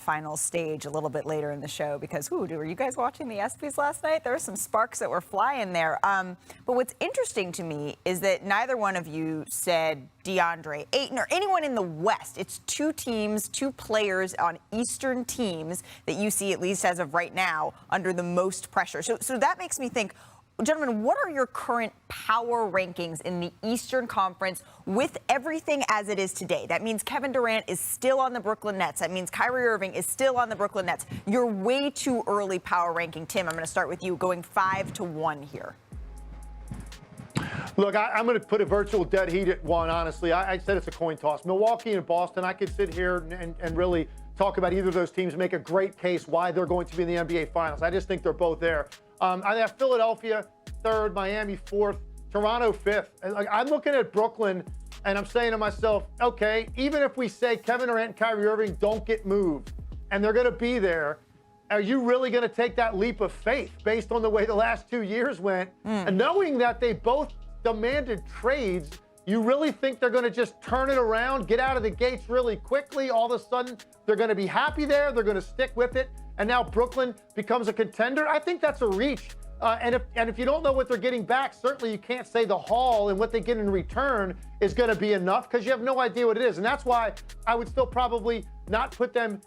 final stage a little bit later in the show because, were you guys watching the ESPYs last night? There were some sparks that were flying there. But what's interesting to me is that neither one of you said DeAndre Ayton or anyone in the West. It's two teams, two players on Eastern teams that you see, at least as of right now, under the most pressure. So that makes me think, gentlemen, what are your current power rankings in the Eastern Conference with everything as it is today? That means Kevin Durant is still on the Brooklyn Nets. That means Kyrie Irving is still on the Brooklyn Nets. You're way too early power ranking. Tim, I'm going to start with you, going 5-1 here. Look, I'm going to put a virtual dead heat at 1, honestly. I said it's a coin toss. Milwaukee and Boston, I could sit here and really talk about either of those teams, make a great case why they're going to be in the NBA Finals. I just think they're both there. I have Philadelphia 3rd, Miami 4th, Toronto 5th. Like, I'm looking at Brooklyn, and I'm saying to myself, okay, even if we say Kevin Durant and Kyrie Irving don't get moved, and they're going to be there, are you really going to take that leap of faith based on the way the last 2 years went? And knowing that they both demanded trades, you really think they're going to just turn it around, get out of the gates really quickly? All of a sudden, they're going to be happy there, they're going to stick with it, and now Brooklyn becomes a contender? I think that's a reach. And if you don't know what they're getting back, certainly you can't say the haul and what they get in return is going to be enough because you have no idea what it is. And that's why I would still probably not put them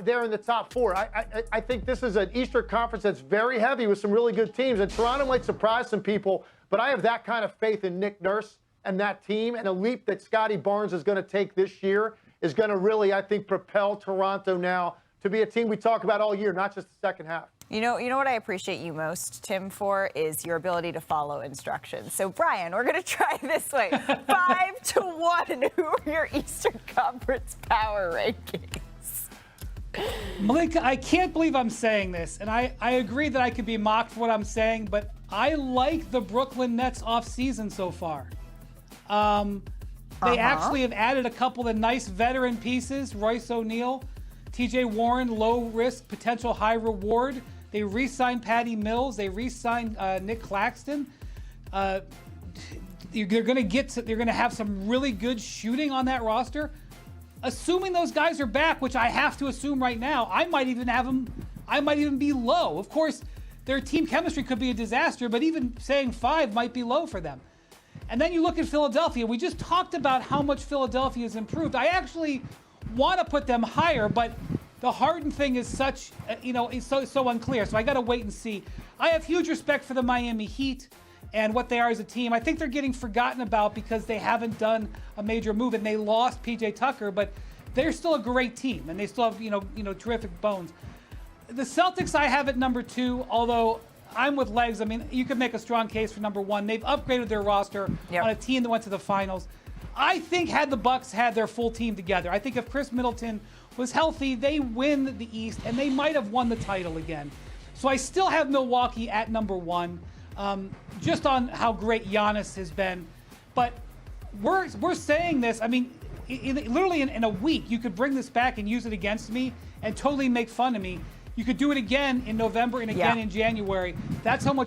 there in the top 4. I think this is an Eastern Conference that's very heavy with some really good teams. And Toronto might surprise some people, but I have that kind of faith in Nick Nurse and that team. And a leap that Scotty Barnes is going to take this year is going to really, I think, propel Toronto now to be a team we talk about all year, not just the second half. You know what I appreciate you most, Tim, for is your ability to follow instructions. So, Brian, we're going to try this way. 5-1. Who are your Eastern Conference power rankings? Malika, I can't believe I'm saying this, and I agree that I could be mocked for what I'm saying, but I like the Brooklyn Nets offseason so far. They actually have added a couple of nice veteran pieces, Royce O'Neal, TJ Warren, low risk, potential high reward. They re-signed Patty Mills. They re-signed Nick Claxton. They're going to have some really good shooting on that roster. Assuming those guys are back, which I have to assume right now, I might even be low. Of course, their team chemistry could be a disaster, but even saying 5 might be low for them. And then you look at Philadelphia. We just talked about how much Philadelphia has improved. I actually want to put them higher, but the Harden thing is such, is so unclear. So I got to wait and see. I have huge respect for the Miami Heat and what they are as a team. I think they're getting forgotten about because they haven't done a major move and they lost PJ Tucker, but they're still a great team and they still have, terrific bones. The Celtics I have at number 2, although I'm with Legs. I mean, you could make a strong case for number 1. They've upgraded their roster on a team that went to the finals. I think had the Bucks had their full team together, I think if Chris Middleton was healthy, they win the East and they might have won the title again. So I still have Milwaukee at number 1, just on how great Giannis has been. But we're saying this. I mean, literally in a week, you could bring this back and use it against me and totally make fun of me. You could do it again in November and again in January. That's how much